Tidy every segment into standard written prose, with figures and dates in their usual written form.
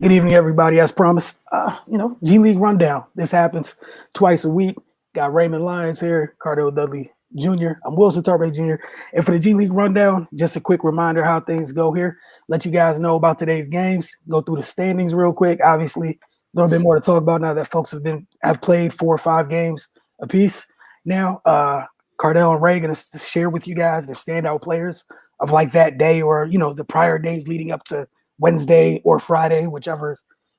Good evening, everybody. As promised, G League rundown. This happens twice a week. Got Raymond Lyons here, Cardell Dudley Jr. I'm Wilson Tarpe Jr. And for the G League rundown, just a quick reminder how things go here. Let you guys know about today's games. Go through the standings real quick. Obviously, a little bit more to talk about now that folks have played 4 or 5 games apiece. Now, Cardell and Ray going to share with you guys their standout players of like that day or the prior days leading up to Wednesday or Friday, whichever,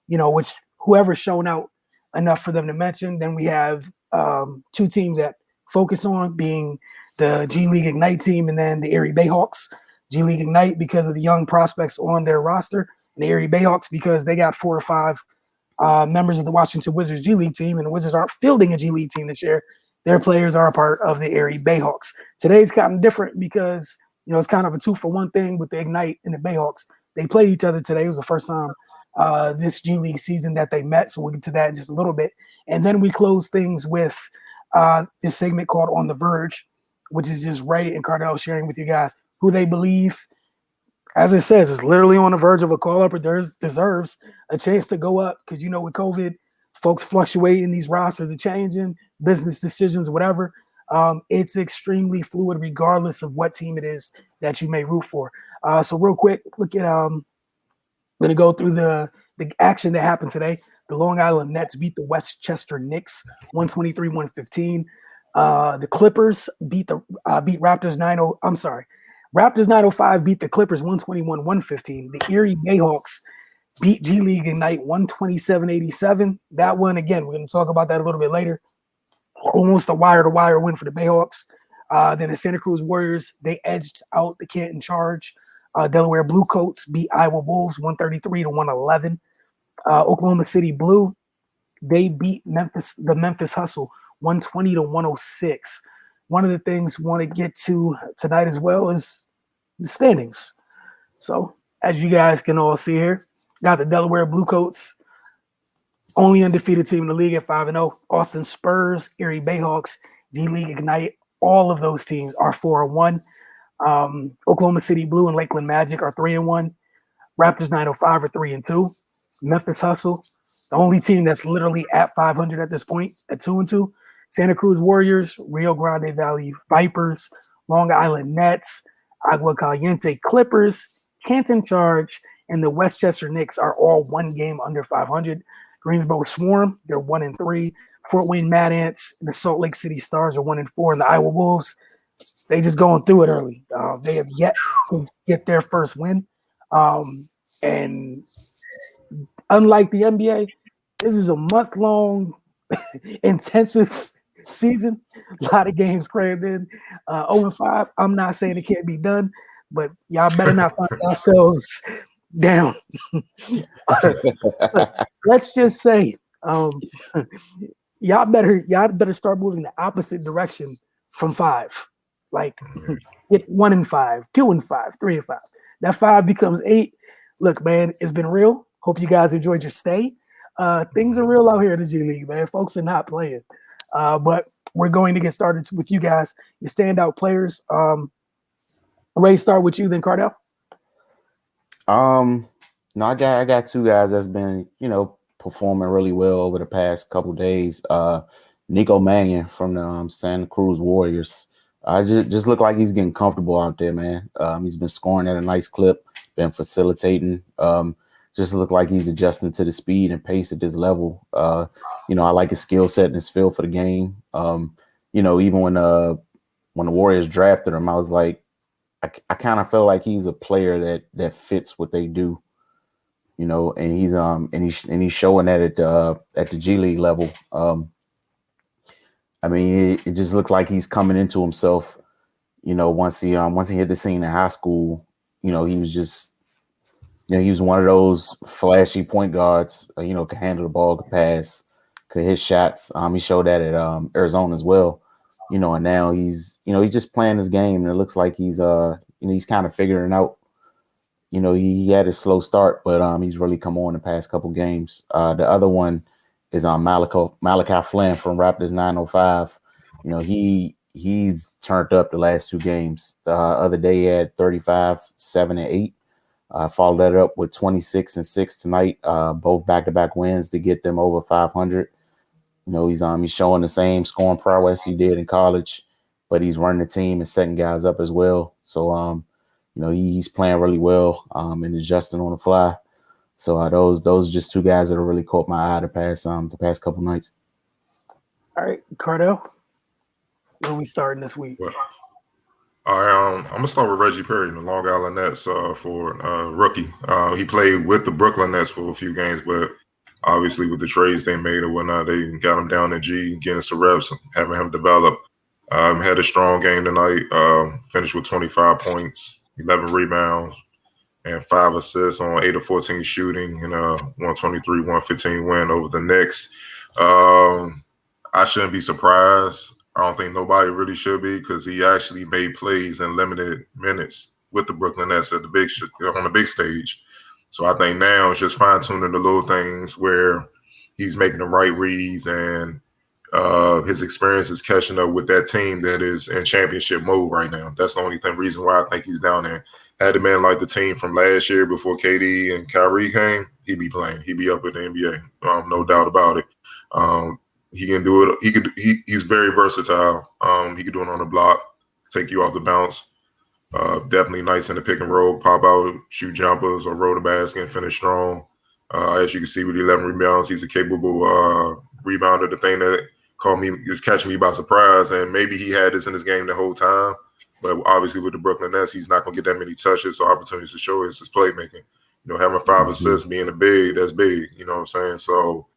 which whoever's shown out enough for them to mention. Then we have 2 teams that focus on being the G League Ignite team and then the Erie Bayhawks. G League Ignite because of the young prospects on their roster, and the Erie Bayhawks because they got 4 or 5 members of the Washington Wizards G League team, and the Wizards aren't fielding a G League team this year. Their players are a part of the Erie Bayhawks. Today's kind of different because it's kind of a 2-for-1 thing with the Ignite and the Bayhawks. They played each other today. It was the first time this G League season that they met, so we'll get to that in just a little bit. And then we close things with this segment called On the Verge, which is just Ray and Cardell sharing with you guys who they believe, as it says, is literally on the verge of a call-up or deserves a chance to go up because, with COVID, folks fluctuate in these rosters are changing, business decisions, whatever. It's extremely fluid regardless of what team it is that you may root for. So real quick, look at I'm going to go through the action that happened today. The Long Island Nets beat the Westchester Knicks 123-115. The Clippers beat Raptors 9-0. I'm sorry. Raptors 905 beat the Clippers 121-115. The Erie Bayhawks beat G League Ignite 127-87. That one, again, we're going to talk about that a little bit later. Almost a wire-to-wire win for the Bayhawks. Then the Santa Cruz Warriors, they edged out the Canton Charge. Delaware Bluecoats beat Iowa Wolves 133-111. Oklahoma City Blue, they beat the Memphis Hustle 120-106. One of the things we want to get to tonight as well is the standings. So as you guys can all see here, got the Delaware Bluecoats, only undefeated team in the league at 5-0. Austin Spurs, Erie Bayhawks, G League Ignite, all of those teams are 4-1. Oklahoma City Blue and Lakeland Magic are 3-1. Raptors 905 are 3-2. Memphis Hustle, the only team that's literally at 500 at this point, at 2-2. Santa Cruz Warriors, Rio Grande Valley Vipers, Long Island Nets, Agua Caliente Clippers, Canton Charge, and the Westchester Knicks are all 1 game under 500. Greensboro Swarm, they're 1-3. Fort Wayne Mad Ants and the Salt Lake City Stars are 1-4. And the Iowa Wolves, they just going through it early. They have yet to get their first win. And unlike the NBA, this is a month-long intensive season. A lot of games crammed in. 0-5. I'm not saying it can't be done, but y'all better not find yourselves down. Let's just say y'all better start moving the opposite direction from 5. Like get 1-5, 2-5, 3-5. That 5 becomes 8. Look, man, it's been real. Hope you guys enjoyed your stay. Things are real out here in the G League, man. Folks are not playing. But we're going to get started with you guys, your standout players. Ray, start with you, then Cardell. No, I got 2 guys that's been, performing really well over the past couple days. Nico Mannion from the Santa Cruz Warriors. I just look like he's getting comfortable out there, man. He's been scoring at a nice clip, been facilitating. Just look like he's adjusting to the speed and pace at this level. I like his skill set and his feel for the game. Even when the Warriors drafted him, I was like, I kind of feel like he's a player that fits what they do. And he's showing that at the G League level. It just looks like he's coming into himself. Once he hit the scene in high school, he was just, he was one of those flashy point guards. Could handle the ball, could pass, could hit shots. He showed that at Arizona as well. And now he's just playing his game, and it looks like he's he's kind of figuring out. He had a slow start, but he's really come on the past couple games. The other one is Malachi Flynn from Raptors 905. He's turned up the last 2 games. The other day he had 35, 7, and 8. I followed that up with 26-6 tonight, both back-to-back wins to get them over 500. You know, he's showing the same scoring prowess he did in college, but he's running the team and setting guys up as well. So, you know, he's playing really well and adjusting on the fly. So those are just two guys that have really caught my eye the past couple nights. All right, Cardell, where are we starting this week? Well, I'm gonna start with Reggie Perry, the Long Island Nets for rookie. He played with the Brooklyn Nets for a few games, but obviously with the trades they made or whatnot, they got him down in G, getting some reps, having him develop. Had a strong game tonight. Finished with 25 points, 11 rebounds, and 5 assists on 8 of 14 shooting, and 123-115 win over the Knicks. I shouldn't be surprised. I don't think nobody really should be, because he actually made plays in limited minutes with the Brooklyn Nets at on the big stage. So I think now it's just fine tuning the little things where he's making the right reads, and his experience is catching up with that team that is in championship mode right now. That's the only reason why I think he's down there. Had it been like the team from last year before KD and Kyrie came, he'd be playing. He'd be up in the NBA, no doubt about it. He can do it. He's very versatile. He can do it on the block, take you off the bounce. Definitely nice in the pick and roll, pop out, shoot jumpers, or roll the basket and finish strong. As you can see with 11 rebounds, he's a capable rebounder. The thing that is catching me by surprise, and maybe he had this in his game the whole time, but obviously with the Brooklyn Nets, he's not going to get that many touches or opportunities to show his playmaking. You know, having 5 assists, being a big, that's big. You know what I'm saying? So,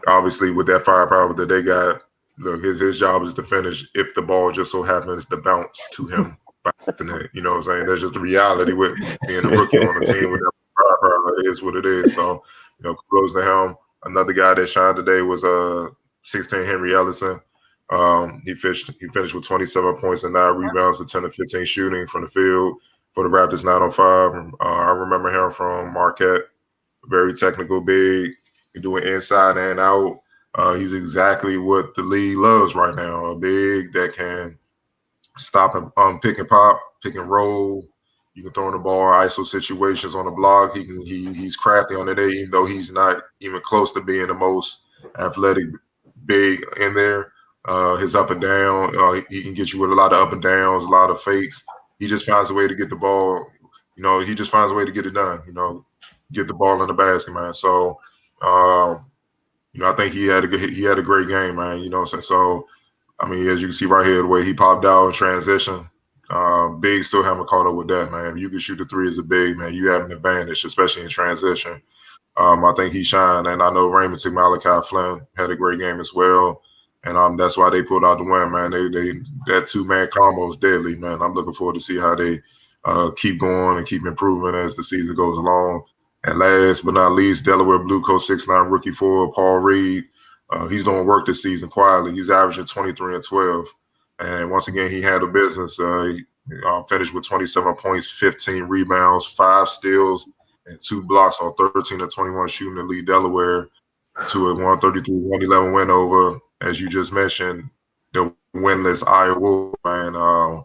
obviously with that firepower that they got, look, his job is to finish if the ball just so happens to bounce to him by accident. You know what I'm saying? That's just the reality with being a rookie on a team with that firepower. It is what it is. So, you know, kudos to him. Another guy that shined today was 16 Henry Ellison. He finished with 27 points and 9 rebounds and 10 of 15 shooting from the field for the Raptors 905. I remember him from Marquette. Very technical, big. He doing inside and out. He's exactly what the league loves right now. A big that can stop and pick and pop, pick and roll. You can throw in the ball, ISO situations on the block. He's crafty on the day, even though he's not even close to being the most athletic big in there. His up and down, he can get you with a lot of up and downs, a lot of fakes. He just finds a way to get the ball. You know, he just finds a way to get it done. You know, get the ball in the basket, man. So, you know, I think he had a great game, man. You know what I'm saying? So, I mean, as you can see right here, the way he popped out in transition, big still haven't caught up with that, man. If you can shoot the 3 as a big, man, you have an advantage, especially in transition. I think he shined, and I know Raymond took Malachi Flynn had a great game as well, and that's why they pulled out the win, man. That 2-man combo is deadly, man. I'm looking forward to see how they keep going and keep improving as the season goes along. And last but not least, Delaware Blue Coat 6'9" rookie forward Paul Reed. He's doing work this season quietly. He's averaging 23 and 12. And once again, he handled business. He finished with 27 points, 15 rebounds, 5 steals, and 2 blocks on 13 of 21 shooting to lead Delaware to a 133-111 win over, as you just mentioned, the winless Iowa. And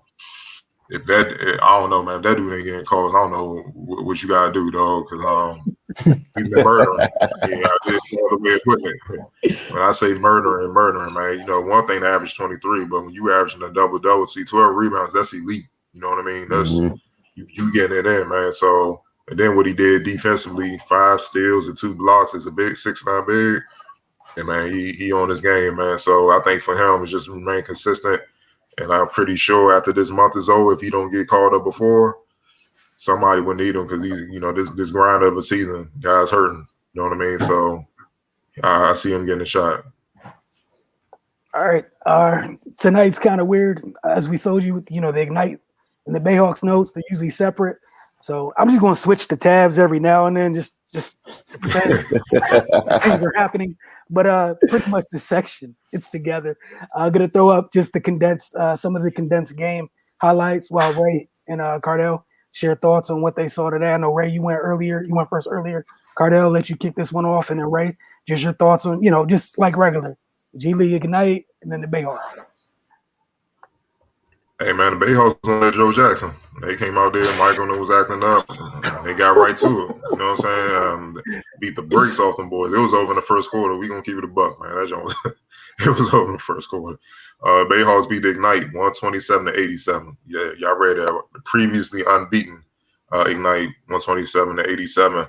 if that, I don't know, man. If that dude ain't getting calls, I don't know what you gotta do, dog. Because he's been murdering. I just know the way of putting it. When I say murdering, man, you know, one thing to average 23, but when you averaging a double, see 12 rebounds, that's elite. You know what I mean? That's you getting it in, man. So, and then what he did defensively, 5 steals and 2 blocks is a big 6'9" big. And man, he on his game, man. So I think for him, it's just remain consistent. And I'm pretty sure after this month is over, if he don't get called up before, somebody will need him, because he's, you know, this grind of a season, guys hurting. You know what I mean? So I see him getting a shot. All right. Tonight's kind of weird. As we told you, you know, the Ignite and the Bayhawks notes, they're usually separate. So I'm just going to switch the tabs every now and then, just to pretend things are happening. But pretty much this section, it's together. I'm going to throw up just the condensed, some of the condensed game highlights while Ray and Cardell share thoughts on what they saw today. I know, Ray, you went first earlier. Cardell, let you kick this one off. And then Ray, just your thoughts on, you know, just like regular G League Ignite and then the Bayhawks. Hey man, the Bayhawks on that Joe Jackson. They came out there, Michael was acting up. They got right to it. You know what I'm saying? Beat the brakes off them boys. It was over in the first quarter. We gonna keep it a buck, man. That joint it was over in the first quarter. Bayhawks beat the Ignite 127-87. Yeah, y'all read that. Previously unbeaten Ignite 127-87.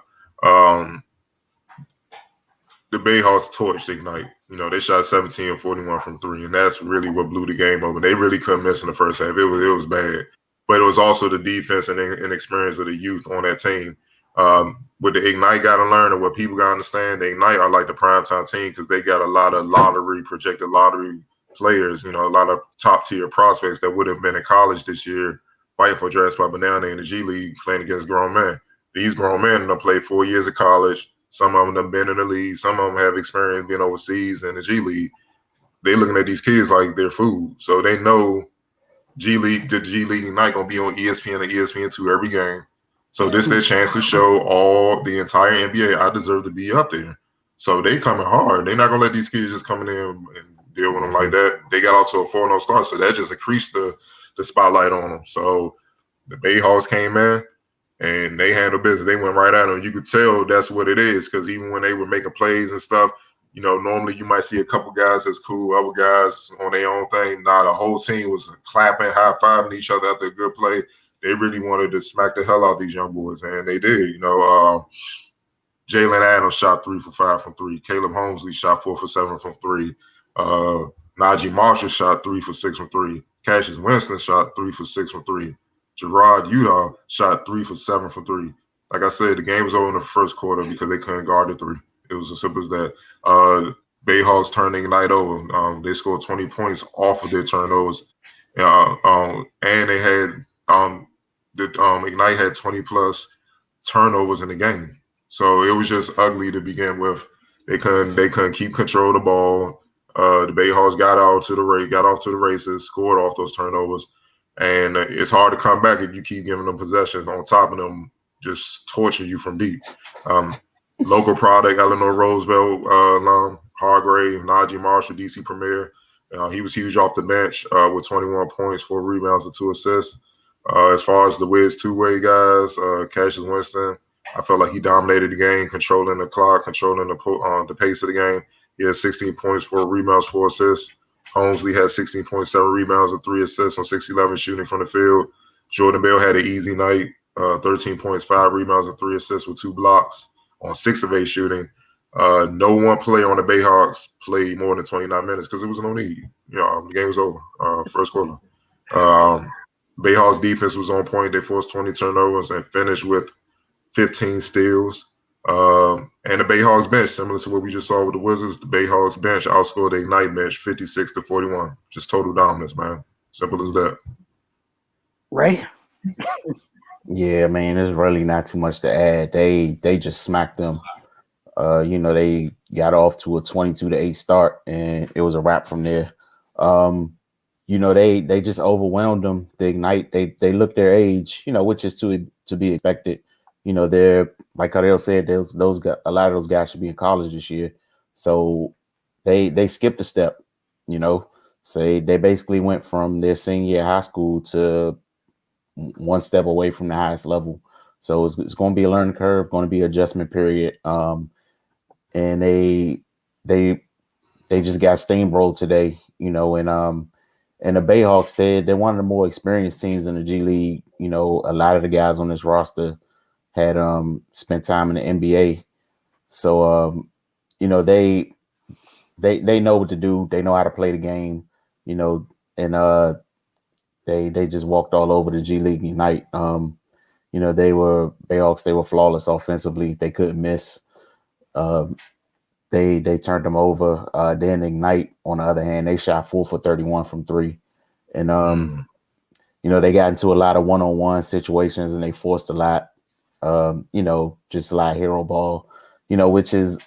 The Bayhawks torched Ignite. You know, they shot 17 and 41 from three, and that's really what blew the game over. They really couldn't miss in the first half. It was bad. But it was also the defense and inexperience of the youth on that team. What the Ignite got to learn and what people got to understand, the Ignite are like the primetime team because they got a lot of projected lottery players, you know, a lot of top tier prospects that would have been in college this year fighting for draft spot, but now they're in the G League playing against grown men. These grown men have played 4 years of college. Some of them have been in the league. Some of them have experience being overseas in the G League. They looking at these kids like they're food. So they know the G League Ignite gonna be on ESPN and ESPN2 every game. So this is their chance to show all the entire NBA I deserve to be up there. So they coming hard. They're not gonna let these kids just coming in and deal with them like that. They got off to a 4-0 start, so that just increased the spotlight on them. So the Bayhawks came in and they handled business. They went right at them. You could tell that's what it is because even when they were making plays and stuff, you know, normally you might see a couple guys that's cool, other guys on their own thing. Nah, the whole team was clapping, high-fiving each other after a good play. They really wanted to smack the hell out of these young boys, and they did. You know, Jalen Adams shot 3 for 5 from 3. Caleb Holmesley shot 4 for 7 from 3. Najee Marshall shot 3 for 6 from 3. Cassius Winston shot 3 for 6 from 3. Gerard Udall shot 3 for 7 from 3. Like I said, the game was over in the first quarter because they couldn't guard the 3. It was as simple as that. Bayhawks turned the Ignite over. They scored 20 points off of their turnovers. And they had Ignite had 20 plus turnovers in the game. So it was just ugly to begin with. They couldn't keep control of the ball. The Bayhawks got off to the races, scored off those turnovers. And it's hard to come back if you keep giving them possessions on top of them, just torture you from deep. Local product, Eleanor Roosevelt, Hargrave, Najee Marshall, DC Premier. He was huge off the bench with 21 points, 4 rebounds, and 2 assists. As far as the Wiz two-way guys, Cassius Winston, I felt like he dominated the game, controlling the clock, controlling the pace of the game. He had 16 points, 4 rebounds, 4 assists. Holmesley had 16.7 rebounds and 3 assists on 6-11 shooting from the field. Jordan Bell had an easy night, 13 points, 5 rebounds, and 3 assists with 2 blocks on 6 of 8 shooting. No one player on the Bayhawks played more than 29 minutes because it was no need. You know, the game was over, first quarter. Bayhawks defense was on point. They forced 20 turnovers and finished with 15 steals. And the Bayhawks bench, similar to what we just saw with the Wizards, the Bayhawks bench outscored the Ignite bench 56-41. Just total dominance, man. Simple as that. Ray? Yeah, man, there's really not too much to add. They just smacked them. You know, they got off to a 22-8 start, and it was a wrap from there. You know, they just overwhelmed them. The Ignite, they looked their age, you know, which is to be expected. You know, they're like Cardell said, those guys, a lot of those guys should be in college this year. So they skipped a step, you know. So they basically went from their senior year of high school to one step away from the highest level. So it's going to be a learning curve, going to be an adjustment period. And they just got steamrolled today, you know, and the Bayhawks, they're one of the more experienced teams in the G League. You know, a lot of the guys on this roster had spent time in the NBA. So you know, they know what to do. They know how to play the game, you know, and they just walked all over the G League Ignite. You know, Bayhawks, they were flawless offensively. They couldn't miss. They turned them over. Then Ignite, on the other hand, they shot 4 for 31 from 3. And you know, they got into a lot of one-on-one situations and they forced a lot. You know, just a lot of hero ball, you know, which is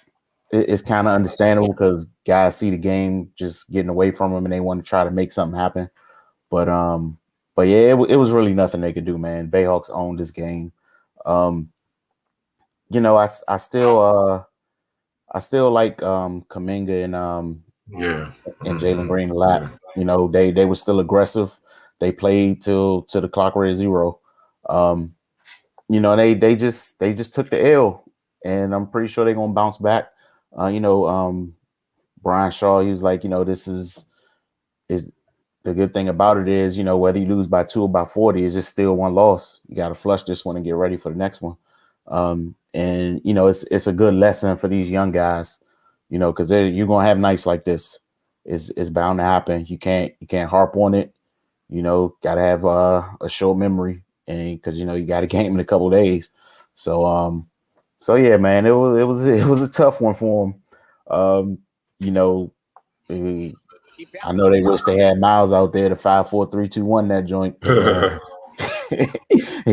kind of understandable because guys see the game just getting away from them and they want to try to make something happen. But yeah, it was really nothing they could do, man. Bayhawks owned this game. You know, I still like Kuminga and Jalen Green a lot. You know, they were still aggressive. They played till the clock ran zero. You know, they just took the L, and I'm pretty sure they're gonna bounce back. Brian Shaw, he was like, you know, this is the good thing about it is, you know, whether you lose by 2 or by 40, it's just still one loss. You got to flush this one and get ready for the next one. And you know, it's a good lesson for these young guys, you know, because you're gonna have nights like this. It's bound to happen. You can't harp on it. You know, got to have a short memory, and because you know you got a game in a couple of days. So yeah, man, it was a tough one for him. You know, I know they wish they had Miles out there to 5, 4, 3, 2, 1 that joint. It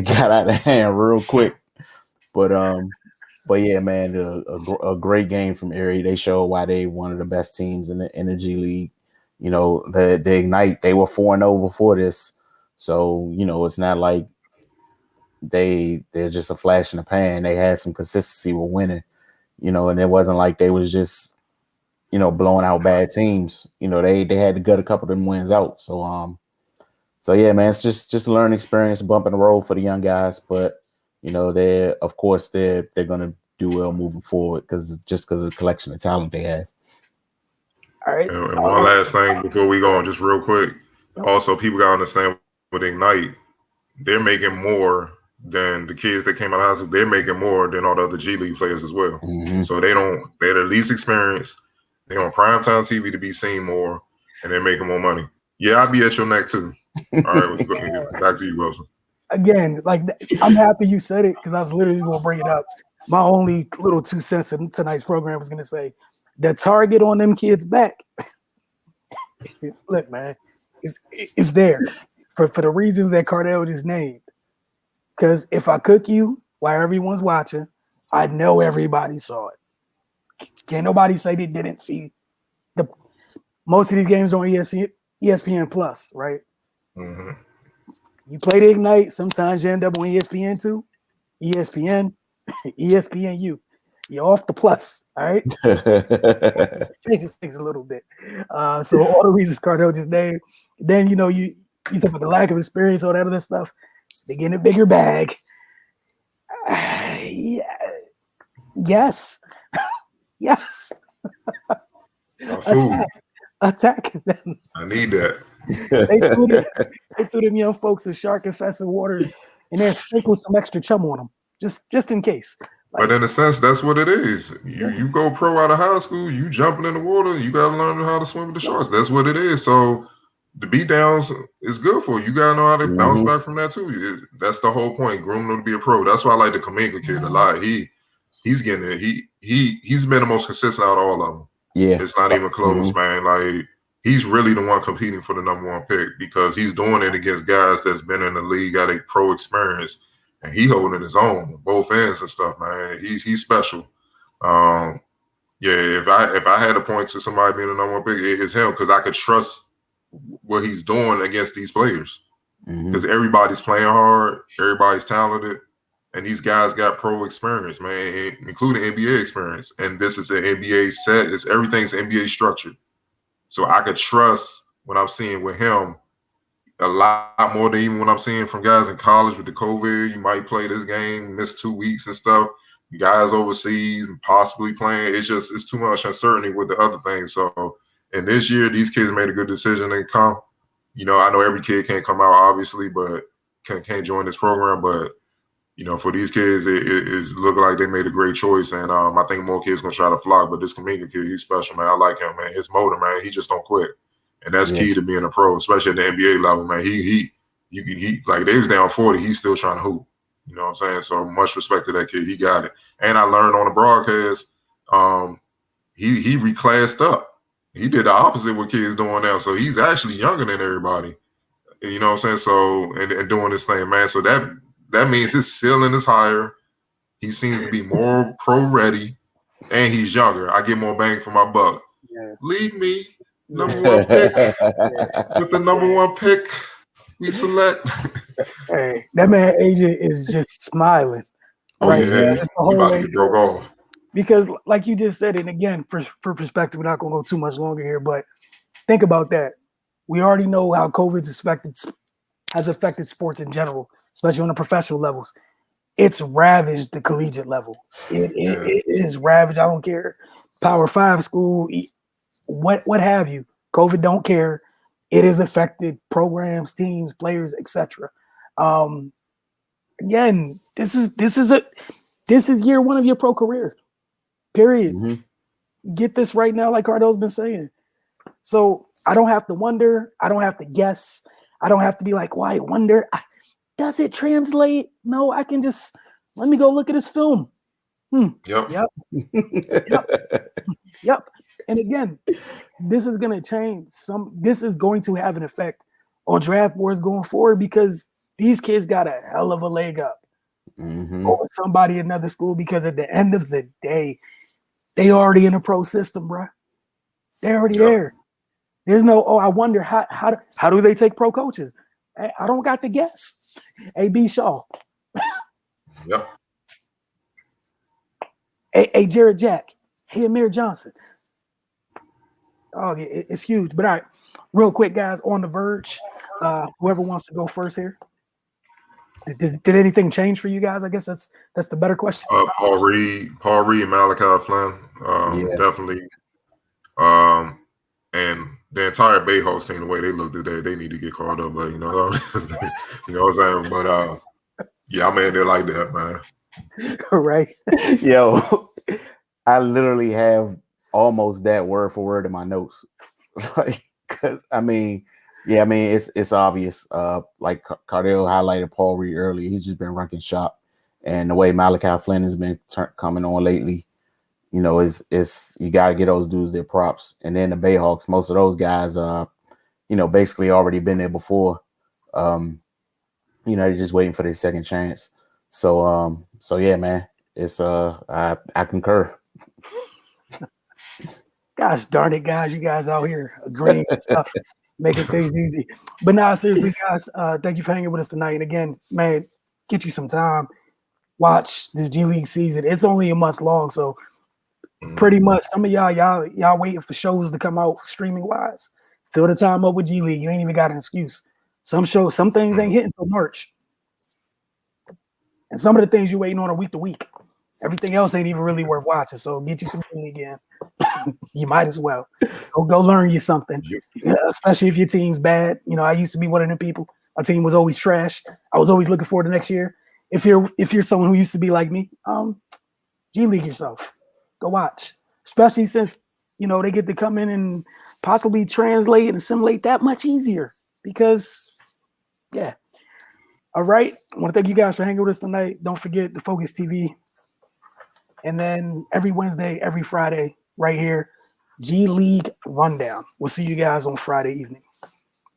got out of hand real quick. But yeah, man, a great game from Erie. They showed why they one of the best teams in the G League. You know, the Ignite, they were 4-0 before this. So, you know, it's not like they're just a flash in the pan. They had some consistency with winning, you know, and it wasn't like they was just, you know, blowing out bad teams. You know, they had to gut a couple of them wins out. So yeah, man, it's just a learning experience, bump in the road for the young guys. But, you know, they're gonna do well moving forward because of the collection of talent they have. All right. And one last thing before we go on, just real quick. Also, people gotta understand with Ignite, they're making more than the kids that came out of high school. They're making more than all the other G League players as well. Mm-hmm. So they're the least experienced. They're on primetime TV to be seen more, and they're making more money. Yeah, I'll be at your neck too. All right, back to you, Wilson. Again, like I'm happy you said it because I was literally going to bring it up. My only little 2 cents in tonight's program was going to say the target on them kids' back. Look, man, it's there for the reasons that Cardell just named. Because if I cook you while everyone's watching, I know everybody saw it. Can't nobody say they didn't see most of these games on ESPN Plus, right? Mm-hmm. You play the Ignite, sometimes you end up on ESPN too. ESPN, ESPNU. You're off the plus, all right? Changes things a little bit. So all the reasons Cardell just named. Then, you know, you talk about the lack of experience, all that other stuff. They get in a bigger bag. Yes. Yes. Attack them. I need that. They threw them young folks in shark-infested waters and then sprinkled some extra chum on them, just in case. Like, but in a sense, that's what it is. You go pro out of high school, you jumping in the water, you got to learn how to swim with the sharks. That's what it is. So the beat downs is good for you. You got to know how to bounce back from that too. That's the whole point. Groom them to be a pro. That's why I like the Kaminga kid a lot. He's getting it. He's been the most consistent out of all of them. Yeah, it's not even close, man. Like he's really the one competing for the #1 pick because he's doing it against guys that's been in the league, got a pro experience, and he holding his own both ends and stuff, man. He's special. Yeah, if I had to point to somebody being the #1 pick, it's him because I could trust what he's doing against these players because everybody's playing hard, everybody's talented. And these guys got pro experience, man, including NBA experience. And this is an NBA set. Everything's NBA structured. So I could trust what I'm seeing with him a lot more than even what I'm seeing from guys in college with the COVID. You might play this game, miss 2 weeks and stuff. You guys overseas and possibly playing. It's too much uncertainty with the other things. So, and this year, these kids made a good decision to come. You know, I know every kid can't come out, obviously, but can't join this program. But you know, for these kids, it's looking like they made a great choice, and I think more kids gonna try to flock. But this Kaminga kid, he's special, man. I like him, man. His motor, man, he just don't quit, and that's key to being a pro, especially at the NBA level, man. He like they was down 40, he's still trying to hoop. You know what I'm saying? So much respect to that kid. He got it. And I learned on the broadcast, he reclassed up. He did the opposite what kids doing now, so he's actually younger than everybody. You know what I'm saying? So and doing this thing, man. So that means his ceiling is higher. He seems to be more pro ready, and he's younger. I get more bang for my buck. Yeah. Lead me, #1 pick. With the #1 pick, we select. Hey, that man agent is just smiling. Right? Yeah, that's the whole about way. to get broke off. Because, like you just said, and again, for perspective, we're not going to go too much longer here, but think about that. We already know how COVID's affected has affected sports in general, especially on the professional levels. It's ravaged the collegiate level. It is ravaged. I don't care. Power 5 school, what have you. COVID don't care. It has affected programs, teams, players, etc. Again, this is year one of your pro career. Period. Mm-hmm. Get this right now, like Cardell's been saying. So I don't have to wonder. I don't have to guess. I don't have to be like, why wonder? Does it translate? No, I can just let me go look at his film. Yep. Yep. And again, this is going to change. This is going to have an effect on draft boards going forward because these kids got a hell of a leg up over somebody in another school because at the end of the day, they already in a pro system, bro. They're already there. There's no, I wonder how do they take pro coaching? I don't got to guess. A.B. Shaw. Yep. A Jared Jack. Hey, Amir Johnson. Oh, it's huge. But all right, real quick, guys, on the verge. Whoever wants to go first here. Did anything change for you guys? I guess that's the better question. Paul Reed, Malachi Flynn, definitely. And the entire Bayhawks team, the way they look today, they need to get called up. But you know what I'm saying. But yeah, I'm in there like that, man. Right. Yo, I literally have almost that word for word in my notes. Like, cause it's obvious. Like Cardell highlighted Paul Reed earlier. He's just been ranking shop, and the way Malachi Flynn has been coming on lately, you know, is you got to get those dudes their props. And then the Bayhawks, most of those guys, basically already been there before. They're just waiting for their second chance. So yeah, man, it's I concur. Gosh darn it, guys! You guys out here agreeing and stuff, making things easy. But nah, seriously, guys, thank you for hanging with us tonight. And again, man, get you some time. Watch this G League season. It's only a month long, so pretty much some of y'all waiting for shows to come out streaming wise. Fill the time up with G League. You ain't even got an excuse. Some things ain't hitting until March. And some of the things you're waiting on are week to week. Everything else ain't even really worth watching. So get you some G League in. You might as well. Go learn you something. Especially if your team's bad. You know, I used to be one of them people. My team was always trash. I was always looking forward to next year. If you're someone who used to be like me, G League yourself. Go watch. Especially since, they get to come in and possibly translate and assimilate that much easier. Because, yeah. All right. I want to thank you guys for hanging with us tonight. Don't forget the Focus TV. And then every Wednesday, every Friday, right here, G League Rundown. We'll see you guys on Friday evening.